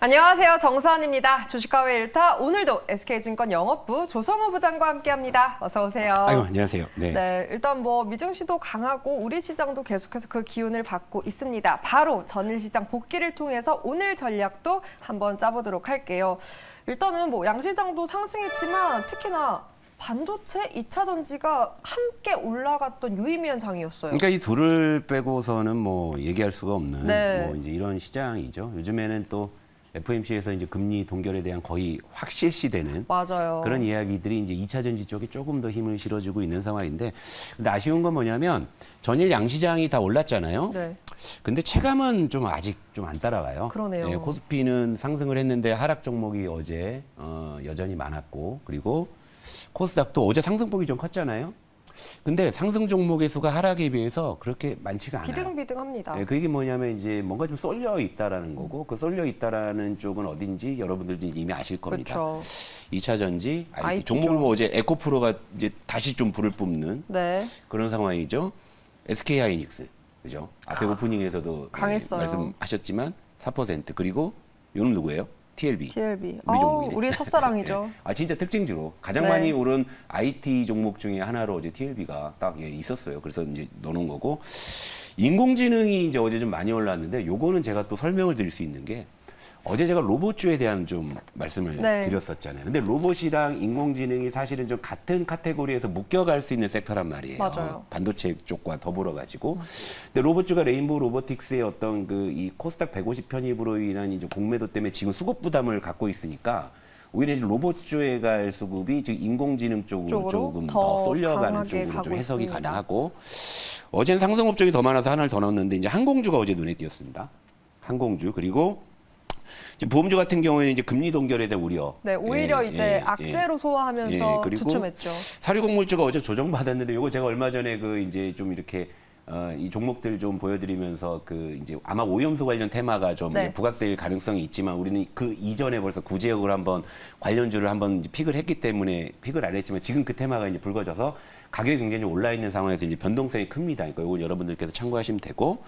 안녕하세요. 정수환입니다. 주식과외 1타 오늘도 SK증권 영업부 조성우 부장과 함께합니다. 어서 오세요. 아이고, 안녕하세요. 네, 일단 미증시도 강하고 우리 시장도 계속해서 그 기운을 받고 있습니다. 바로 전일시장 복귀를 통해서 오늘 전략도 한번 짜보도록 할게요. 일단은 양시장도 상승했지만 특히나 반도체, 2차 전지가 함께 올라갔던 유의미한 장이었어요. 그러니까 이 둘을 빼고서는 얘기할 수가 없는 네. 이제 이런 시장이죠. 요즘에는 또 FOMC에서 이제 금리 동결에 대한 거의 확실시되는 맞아요. 그런 이야기들이 이제 2차 전지 쪽에 조금 더 힘을 실어주고 있는 상황인데, 근데 아쉬운 건 뭐냐면 전일 양시장이 다 올랐잖아요. 네. 근데 체감은 좀 아직 좀 안 따라가요. 그러네요. 네, 코스피는 상승을 했는데 하락 종목이 어제 여전히 많았고, 그리고 코스닥도 어제 상승폭이 좀 컸잖아요. 근데 상승 종목의 수가 하락에 비해서 그렇게 많지가 않아요. 비등비등합니다. 네, 그게 뭐냐면 이제 뭔가 좀 쏠려 있다라는 거고, 그 쏠려 있다라는 쪽은 어딘지 여러분들도 이미 아실 겁니다. 그렇죠. 2차 전지, IT 종목을 어제 에코프로가 이제 다시 좀 불을 뿜는 네. 그런 상황이죠. SK 하이닉스, 그죠? 앞에 오프닝에서도 강했어요. 말씀하셨지만 4%, 그리고 요는 누구예요? TLB. TLB. 우리 종목이네. 우리의 첫사랑이죠. 네. 진짜 특징주로 가장 네. 많이 오른 IT 종목 중에 하나로 어제 TLB가 딱 있었어요. 그래서 이제 넣어놓은 거고, 인공지능이 이제 어제 좀 많이 올랐는데, 요거는 제가 또 설명을 드릴 수 있는 게, 어제 제가 로봇주에 대한 좀 말씀을 네. 드렸었잖아요. 근데 로봇이랑 인공지능이 사실은 좀 같은 카테고리에서 묶여갈 수 있는 섹터란 말이에요. 맞아요. 반도체 쪽과 더불어 가지고. 근데 로봇주가 레인보우 로보틱스의 어떤 이 코스닥 150 편입으로 인한 이제 공매도 때문에 지금 수급 부담을 갖고 있으니까, 오히려 이제 로봇주에 갈 수급이 지금 인공지능 쪽으로 조금 더 쏠려가는 쪽으로 좀 해석이 있습니다. 가능하고, 어제는 상승 업종이 더 많아서 하나를 더 넣었는데, 이제 항공주가 어제 눈에 띄었습니다. 항공주. 그리고 이제 보험주 같은 경우에는 이제 금리 동결에 대한 우려. 네, 오히려 이제 악재로 소화하면서 그리고 주춤했죠. 사료곡물주가 어제 조정받았는데, 요거 제가 얼마 전에 이제 좀 이렇게 이 종목들 좀 보여드리면서 이제 아마 오염수 관련 테마가 좀 네. 부각될 가능성이 있지만, 우리는 그 이전에 벌써 구제역으로 한번 관련주를 한번 이제 픽을 했기 때문에 픽을 안 했지만, 지금 그 테마가 이제 불거져서 가격이 굉장히 올라 있는 상황에서 이제 변동성이 큽니다. 그러니까 이건 여러분들께서 참고하시면 되고,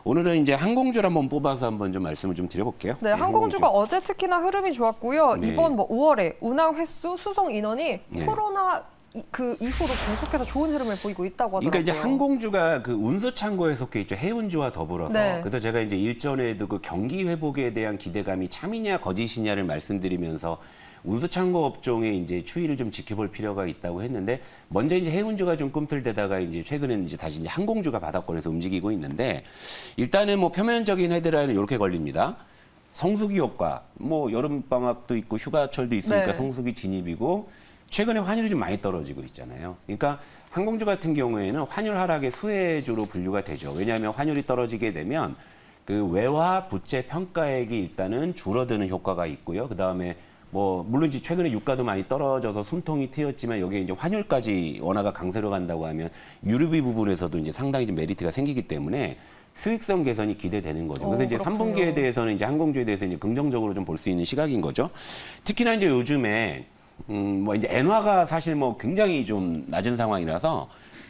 오늘은 이제 항공주를 한번 뽑아서 한번 좀 말씀을 좀 드려볼게요. 네, 항공주가 어제 특히나 흐름이 좋았고요. 네. 이번 5월에 운항 횟수, 수송 인원이 네. 코로나 그 이후로 계속해서 좋은 흐름을 보이고 있다고 하더라고요. 그러니까 이제 항공주가 운수 창고에 속해 있죠. 해운주와 더불어서. 네. 그래서 제가 이제 일전에도 경기 회복에 대한 기대감이 참이냐 거짓이냐를 말씀드리면서 운수 창고 업종의 이제 추이를 좀 지켜볼 필요가 있다고 했는데, 먼저 이제 해운주가 좀 꿈틀대다가 이제 최근에는 이제 다시 이제 항공주가 바닥권에서 움직이고 있는데, 일단은 표면적인 헤드라인은 이렇게 걸립니다. 성수기 효과, 여름 방학도 있고 휴가철도 있으니까 네. 성수기 진입이고, 최근에 환율이 좀 많이 떨어지고 있잖아요. 그러니까 항공주 같은 경우에는 환율 하락의 수혜주로 분류가 되죠. 왜냐하면 환율이 떨어지게 되면 그 외화 부채 평가액이 일단은 줄어드는 효과가 있고요. 그 다음에 물론 이제 최근에 유가도 많이 떨어져서 숨통이 트였지만, 여기에 이제 환율까지 원화가 강세로 간다고 하면 유류비 부분에서도 이제 상당히 좀 메리트가 생기기 때문에 수익성 개선이 기대되는 거죠. 그래서 이제 그렇군요. 3분기에 대해서는 이제 항공주에 대해서 이제 긍정적으로 좀 볼 수 있는 시각인 거죠. 특히나 이제 요즘에 이제 엔화가 사실 굉장히 좀 낮은 상황이라서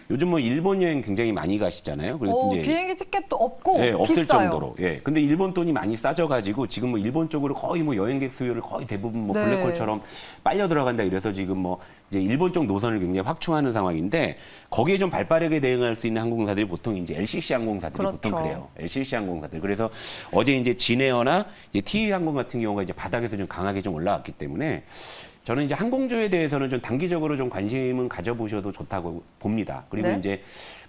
요즘 일본 여행 굉장히 많이 가시잖아요. 그리고 이제 비행기 티켓도 없고 없을 비싸요. 정도로. 근데 일본 돈이 많이 싸져가지고 지금 일본 쪽으로 거의 여행객 수요를 거의 대부분 네. 블랙홀처럼 빨려 들어간다. 이래서 지금 이제 일본 쪽 노선을 굉장히 확충하는 상황인데, 거기에 좀 발빠르게 대응할 수 있는 항공사들이 보통 이제 LCC 항공사들이 그렇죠. 보통 그래요. LCC 항공사들. 그래서 어제 이제 진에어나 이제 TE 항공 같은 경우가 이제 바닥에서 좀 강하게 좀 올라왔기 때문에, 저는 이제 항공주에 대해서는 좀 단기적으로 좀 관심은 가져보셔도 좋다고 봅니다. 그리고 네. 이제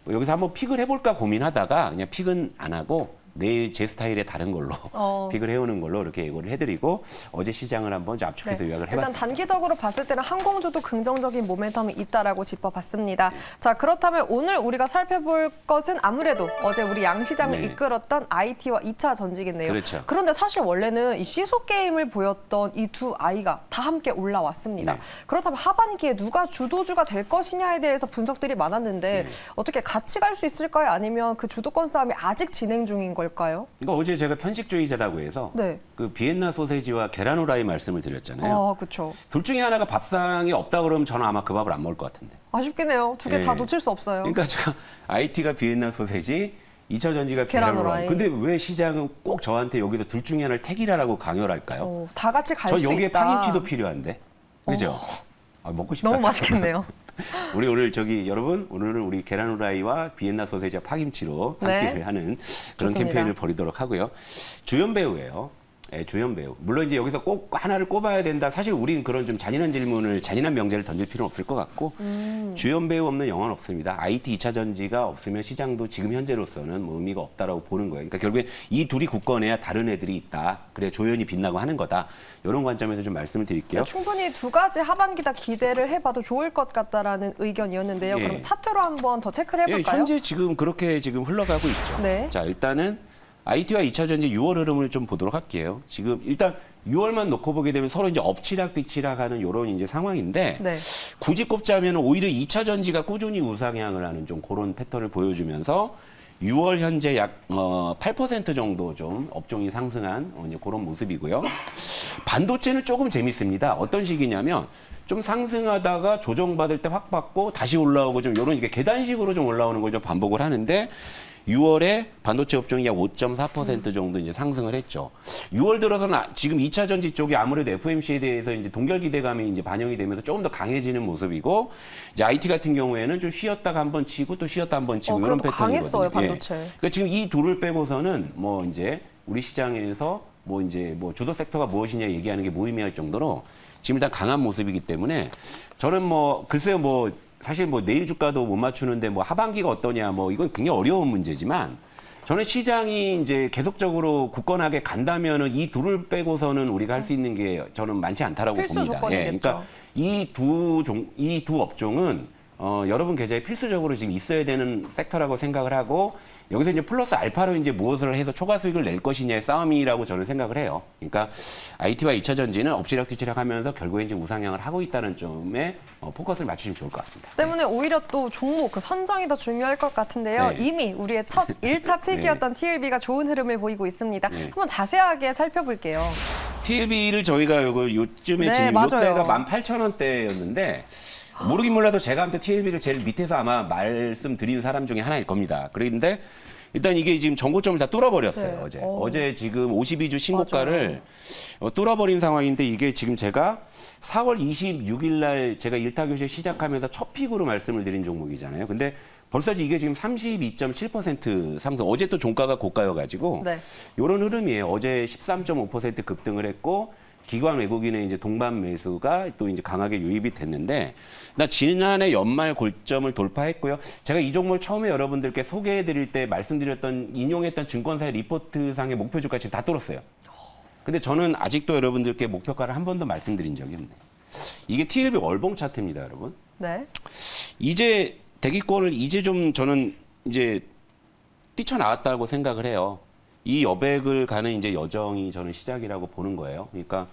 여기서 한번 픽을 해볼까 고민하다가 그냥 픽은 안 하고 내일 제 스타일의 다른 걸로 픽을 해오는 걸로 이렇게 예고를 해드리고, 어제 시장을 한번 좀 압축해서 요약을 해봤습니다. 일단 단기적으로 봤을 때는 항공주도 긍정적인 모멘텀이 있다라고 짚어봤습니다. 자, 그렇다면 오늘 우리가 살펴볼 것은 아무래도 어제 우리 양시장을 네. 이끌었던 IT와 2차 전지겠네요. 그렇죠. 그런데 사실 원래는 이 시소 게임을 보였던 이 두 아이가 다 함께 올라왔습니다. 네. 그렇다면 하반기에 누가 주도주가 될 것이냐에 대해서 분석들이 많았는데 어떻게 같이 갈 수 있을까요? 아니면 그 주도권 싸움이 아직 진행 중인 걸까요? 그러니까 어제 제가 편식주의자라고 해서 네. 그 비엔나 소세지와 계란 후라이 말씀을 드렸잖아요. 그렇죠. 둘 중에 하나가 밥상에 없다 그러면 저는 아마 그 밥을 안 먹을 것 같은데. 아쉽긴 해요. 두 개 다 예. 놓칠 수 없어요. 그러니까 제가 IT가 비엔나 소세지, 2차 전지가 계란 계란후라이. 후라이. 근데 왜 시장은 꼭 저한테 여기서 둘 중에 하나를 택이라고 강요를 할까요? 다 같이 갈 수 있다. 저 여기에 파김치도 필요한데. 그죠? 먹고 싶다. 너무 맛있겠네요. 우리 오늘 여러분 오늘은 우리 계란 후라이와 비엔나 소세지와 파김치로 네. 함께 하는 그런 좋습니다. 캠페인을 벌이도록 하고요. 주연 배우예요. 예, 주연 배우. 물론 이제 여기서 꼭 하나를 꼽아야 된다. 사실 우리는 그런 좀 잔인한 명제를 던질 필요는 없을 것 같고 주연 배우 없는 영화는 없습니다. IT 2차 전지가 없으면 시장도 지금 현재로서는 뭐 의미가 없다라고 보는 거예요. 그러니까 결국에 이 둘이 굳건해야 다른 애들이 있다. 그래 조연이 빛나고 하는 거다. 이런 관점에서 좀 말씀을 드릴게요. 충분히 두 가지 하반기 다 기대를 해봐도 좋을 것 같다라는 의견이었는데요. 예. 그럼 차트로 한번 더 체크를 예, 해볼까요? 현재 지금 그렇게 지금 흘러가고 있죠. 네. 자, 일단은 IT와 2차 전지 6월 흐름을 좀 보도록 할게요. 지금 일단 6월만 놓고 보게 되면 서로 이제 엎치락 뒤치락하는 이런 이제 상황인데 네. 굳이 꼽자면 오히려 2차 전지가 꾸준히 우상향을 하는 좀 그런 패턴을 보여주면서 6월 현재 약 8% 정도 좀 업종이 상승한 이제 그런 모습이고요. 반도체는 조금 재밌습니다. 어떤 식이냐면 좀 상승하다가 조정받을 때 확 받고 다시 올라오고 좀 이런 이게 계단식으로 좀 올라오는 걸 좀 반복을 하는데 6월에 반도체 업종이 약 5.4% 정도 이제 상승을 했죠. 6월 들어서는 지금 2차 전지 쪽이 아무래도 FOMC에 대해서 이제 동결 기대감이 이제 반영이 되면서 조금 더 강해지는 모습이고 이제 IT 같은 경우에는 좀 쉬었다가 한번 치고 또 쉬었다 한번 치고 이런 그래도 패턴이거든요. 강했어요, 반도체. 그러니까 지금 이 둘을 빼고서는 뭐 이제 우리 시장에서 뭐 이제 뭐 주도 섹터가 무엇이냐 얘기하는 게 무의미할 정도로 지금 일단 강한 모습이기 때문에 저는 뭐 글쎄요 뭐 사실 뭐 내일 주가도 못 맞추는데 뭐 하반기가 어떠냐 뭐 이건 굉장히 어려운 문제지만 저는 시장이 이제 계속적으로 굳건하게 간다면은 이 둘을 빼고서는 우리가 할 수 있는 게 저는 많지 않다라고 필수 봅니다. 조건이겠죠. 그러니까 이 두 업종은 여러분 계좌에 필수적으로 지금 있어야 되는 섹터라고 생각을 하고 여기서 이제 플러스 알파로 이제 무엇을 해서 초과 수익을 낼 것이냐의 싸움이라고 저는 생각을 해요. 그러니까 IT와 2차 전지는 엎치락뒤치락 하면서 결국에 이제 우상향을 하고 있다는 점에 포커스를 맞추시면 좋을 것 같습니다. 때문에 오히려 또 종목 그 선정이 더 중요할 것 같은데요. 네. 이미 우리의 첫 1타 픽이었던 TLB가 좋은 흐름을 보이고 있습니다. 네. 한번 자세하게 살펴볼게요. TLB를 저희가 요즘에 네, 지금 맞아요. 요때가 18,000원대였는데 모르긴 몰라도 제가 아무튼 TLB를 제일 밑에서 아마 말씀드린 사람 중에 하나일 겁니다. 그런데 일단 이게 지금 전고점을 다 뚫어버렸어요. 네. 어제. 오. 어제 지금 52주 신고가를 뚫어버린 상황인데 이게 지금 제가 4월 26일 날 제가 1타 교실 시작하면서 첫 픽으로 말씀을 드린 종목이잖아요. 근데 벌써 이게 지금 32.7% 상승. 어제 또 종가가 고가여가지고 네. 이런 흐름이에요. 어제 13.5% 급등을 했고 기관 외국인의 이제 동반 매수가 또 이제 강하게 유입이 됐는데 나 지난해 연말 고점을 돌파했고요. 제가 이 종목을 처음에 여러분들께 소개해드릴 때 말씀드렸던 인용했던 증권사의 리포트상의 목표 주가 지금 다 뚫었어요. 근데 저는 아직도 여러분들께 목표가를 한 번도 말씀드린 적이 없네요. 이게 TLB 월봉 차트입니다, 여러분. 네. 이제 대기권을 이제 좀 저는 이제 뛰쳐나왔다고 생각을 해요. 이 여백을 가는 이제 여정이 저는 시작이라고 보는 거예요. 그러니까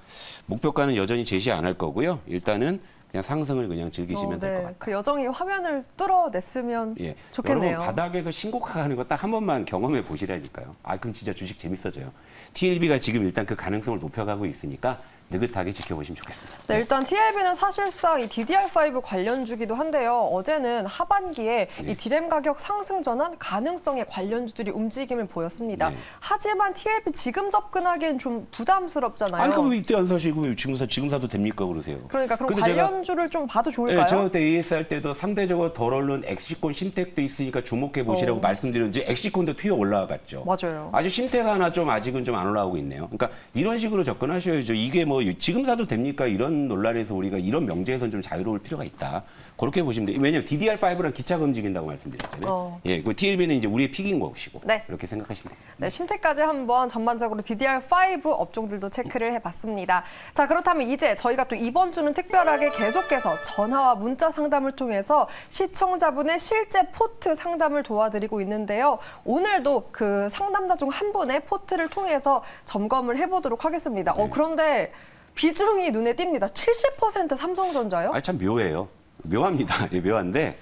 목표가는 여전히 제시 안 할 거고요. 일단은 그냥 상승을 그냥 즐기시면 될 것 같아요. 그 여정이 화면을 뚫어냈으면 예. 좋겠네요. 여러분 바닥에서 신고가 가는 거 딱 한 번만 경험해 보시라니까요. 그럼 진짜 주식 재밌어져요. TLB가 지금 일단 그 가능성을 높여가고 있으니까 느긋하게 지켜보시면 좋겠습니다. 네, 일단 TLB는 사실상 이 DDR5 관련주기도 한데요. 어제는 하반기에 이 디램 가격 상승 전환 가능성의 관련주들이 움직임을 보였습니다. 네. 하지만 TLB 지금 접근하기엔 좀 부담스럽잖아요. 아니 그럼 왜 이때 안 사시고 왜 지금 사도 됩니까 그러세요? 그러니까 그럼 근데 제가 관련주를 좀 봐도 좋을까요? 네, 제가 그때 AS 할 때도 상대적으로 덜 오른 엑시콘 심택도 있으니까 주목해 보시라고 말씀드렸는데 엑시콘도 튀어 올라갔죠. 맞아요. 아주 심택 하나 좀 아직은 좀 안 올라오고 있네요. 그러니까 이런 식으로 접근하셔야죠. 이게 뭐 지금 사도 됩니까? 이런 논란에서 우리가 이런 명제에서는 좀 자유로울 필요가 있다. 그렇게 보시면 돼요. 왜냐하면 DDR5랑 기차가 움직인다고 말씀드렸잖아요. 예, 그 TLB는 이제 우리의 픽인 것이고 네. 그렇게 생각하시면 돼요. 네, 심태까지 한번 전반적으로 DDR5 업종들도 체크를 해봤습니다. 자, 그렇다면 이제 저희가 또 이번 주는 특별하게 계속해서 전화와 문자 상담을 통해서 시청자분의 실제 포트 상담을 도와드리고 있는데요. 오늘도 그 상담자 중 한 분의 포트를 통해서 점검을 해보도록 하겠습니다. 그런데 비중이 눈에 띕니다. 70% 삼성전자요? 참 묘해요. 묘합니다. 예, 묘한데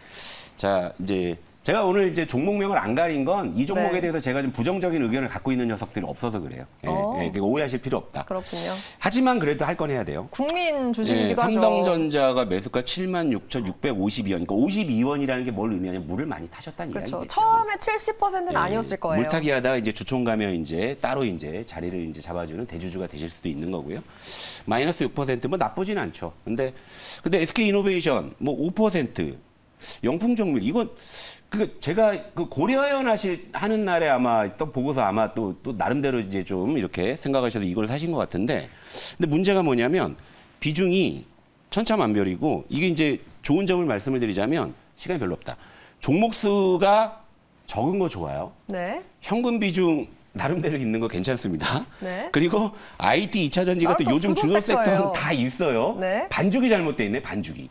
자 이제 제가 오늘 이제 종목명을 안 가린 건 이 종목에 네. 대해서 제가 좀 부정적인 의견을 갖고 있는 녀석들이 없어서 그래요. 예, 그러니까 오해하실 필요 없다. 그렇군요. 하지만 그래도 할 건 해야 돼요. 국민 주식이기도 하죠. 삼성전자가 매수가 76,652원. 그러니까 52원이라는 게 뭘 의미하냐면 물을 많이 타셨다는 그렇죠. 이야기겠죠. 처음에 70%는 아니었을 거예요. 물타기 하다가 이제 주총 가면 이제 따로 이제 자리를 이제 잡아주는 대주주가 되실 수도 있는 거고요. 마이너스 6%뭐 나쁘진 않죠. 근데 SK 이노베이션 뭐 5% 영풍정밀 이건 제가 고려연 하는 날에 아마 또 보고서 아마 또 나름대로 이제 좀 이렇게 생각하셔서 이걸 사신 것 같은데 근데 문제가 뭐냐면 비중이 천차만별이고 이게 이제 좋은 점을 말씀을 드리자면 시간이 별로 없다. 종목 수가 적은 거 좋아요. 네. 현금 비중 나름대로 있는 거 괜찮습니다. 네. 그리고 IT 2차 전지가 또 또 요즘 주도 주도 섹터예요. 섹터는 다 있어요. 네. 반죽이 잘못돼 있네, 반죽이.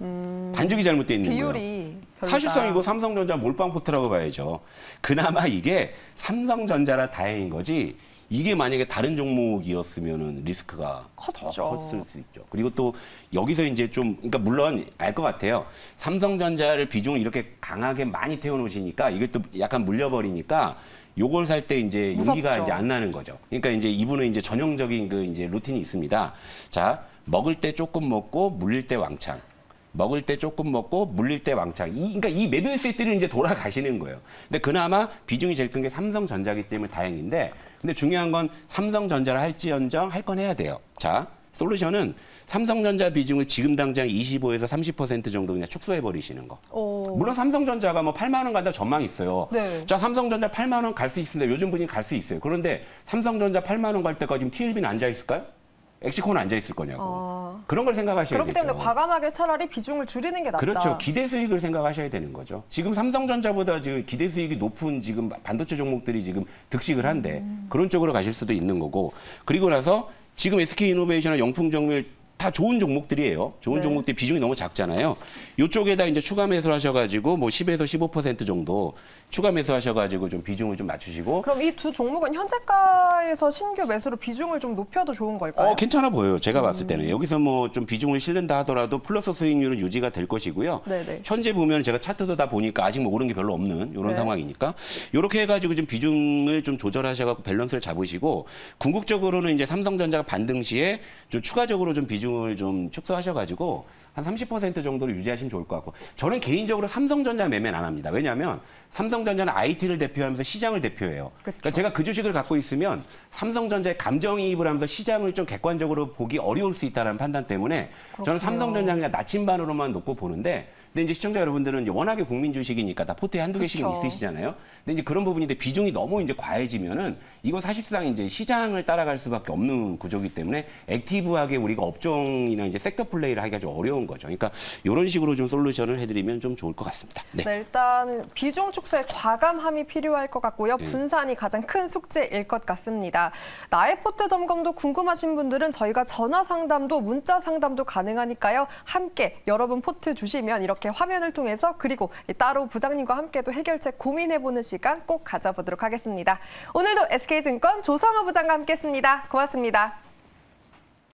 반죽이 잘못돼 있는 거예요. 비율이 별로다. 사실상 이거 삼성전자 몰빵포트라고 봐야죠. 그나마 이게 삼성전자라 다행인 거지 이게 만약에 다른 종목이었으면 리스크가 컸죠. 더 컸을 수 있죠. 그리고 또 여기서 이제 좀 그러니까 물론 알 것 같아요. 삼성전자를 비중을 이렇게 강하게 많이 태워놓으시니까 이게 또 약간 물려버리니까 요걸 살 때 이제 용기가 무섭죠. 이제 안 나는 거죠. 그러니까 이제 이분은 이제 전형적인 그 이제 루틴이 있습니다. 자, 먹을 때 조금 먹고 물릴 때 왕창. 먹을 때 조금 먹고 물릴 때 왕창. 그러니까 이 매도의 세트를 이제 돌아가시는 거예요. 근데 그나마 비중이 제일 큰 게 삼성전자기 때문에 다행인데, 근데 중요한 건 삼성전자를 할지언정 할 건 해야 돼요. 자, 솔루션은 삼성전자 비중을 지금 당장 25에서 30% 정도 그냥 축소해 버리시는 거. 물론 삼성전자가 뭐 8만 원 간다 전망이 있어요. 네. 자, 삼성전자 8만 원 갈 수 있습니다. 요즘 분위기 갈 수 있어요. 그런데 삼성전자 8만 원 갈 때까지 TLB는 앉아 있을까요? 엑시콘은 앉아 있을 거냐고. 그런 걸 생각하셔야 그렇기 되죠. 때문에 과감하게 차라리 비중을 줄이는 게 낫다. 그렇죠. 기대 수익을 생각하셔야 되는 거죠. 지금 삼성전자보다 지금 기대 수익이 높은 지금 반도체 종목들이 지금 득식을 한데 그런 쪽으로 가실 수도 있는 거고. 그리고 나서 지금 SK이노베이션이나 영풍정밀 다 좋은 종목들이에요. 좋은 네. 종목들이 비중이 너무 작잖아요. 이쪽에다 이제 추가 매수를 하셔가지고 뭐 10에서 15% 정도 추가 매수하셔가지고 좀 비중을 좀 맞추시고. 그럼 이 두 종목은 현재가에서 신규 매수로 비중을 좀 높여도 좋은 걸까요? 괜찮아 보여요. 제가 봤을 때는. 여기서 뭐 좀 비중을 실른다 하더라도 플러스 수익률은 유지가 될 것이고요. 네네. 현재 보면 제가 차트도 다 보니까 아직 뭐 오른 게 별로 없는 이런 네. 상황이니까 이렇게 해가지고 좀 비중을 좀 조절하셔갖고 밸런스를 잡으시고 궁극적으로는 이제 삼성전자가 반등 시에 좀 추가적으로 좀 비중을 좀 축소하셔가지고 한 30% 정도로 유지하시면 좋을 것 같고 저는 개인적으로 삼성전자 매매는 안 합니다. 왜냐하면 삼성전자는 IT를 대표하면서 시장을 대표해요. 그러니까 제가 그 주식을 갖고 있으면 삼성전자에 감정이입을 하면서 시장을 좀 객관적으로 보기 어려울 수 있다는 판단 때문에 저는 삼성전자 그냥 나침반으로만 놓고 보는데 근데 이제 시청자 여러분들은 이제 워낙에 국민 주식이니까 다 포트에 한두 개씩은 그렇죠. 있으시잖아요. 근데 이제 그런 부분인데 비중이 너무 이제 과해지면은 이건 사실상 이제 시장을 따라갈 수밖에 없는 구조이기 때문에 액티브하게 우리가 업종이나 이제 섹터 플레이를 하기가 좀 어려운 거죠. 그러니까 이런 식으로 좀 솔루션을 해드리면 좀 좋을 것 같습니다. 네. 네, 일단 비중 축소에 과감함이 필요할 것 같고요. 분산이 가장 큰 숙제일 것 같습니다. 나의 포트 점검도 궁금하신 분들은 저희가 전화 상담도 문자 상담도 가능하니까요. 함께 여러분 포트 주시면 이렇게 화면을 통해서 그리고 따로 부장님과 함께 또 해결책 고민해보는 시간 꼭 가져보도록 하겠습니다. 오늘도 SK증권 조성우 부장과 함께했습니다. 고맙습니다.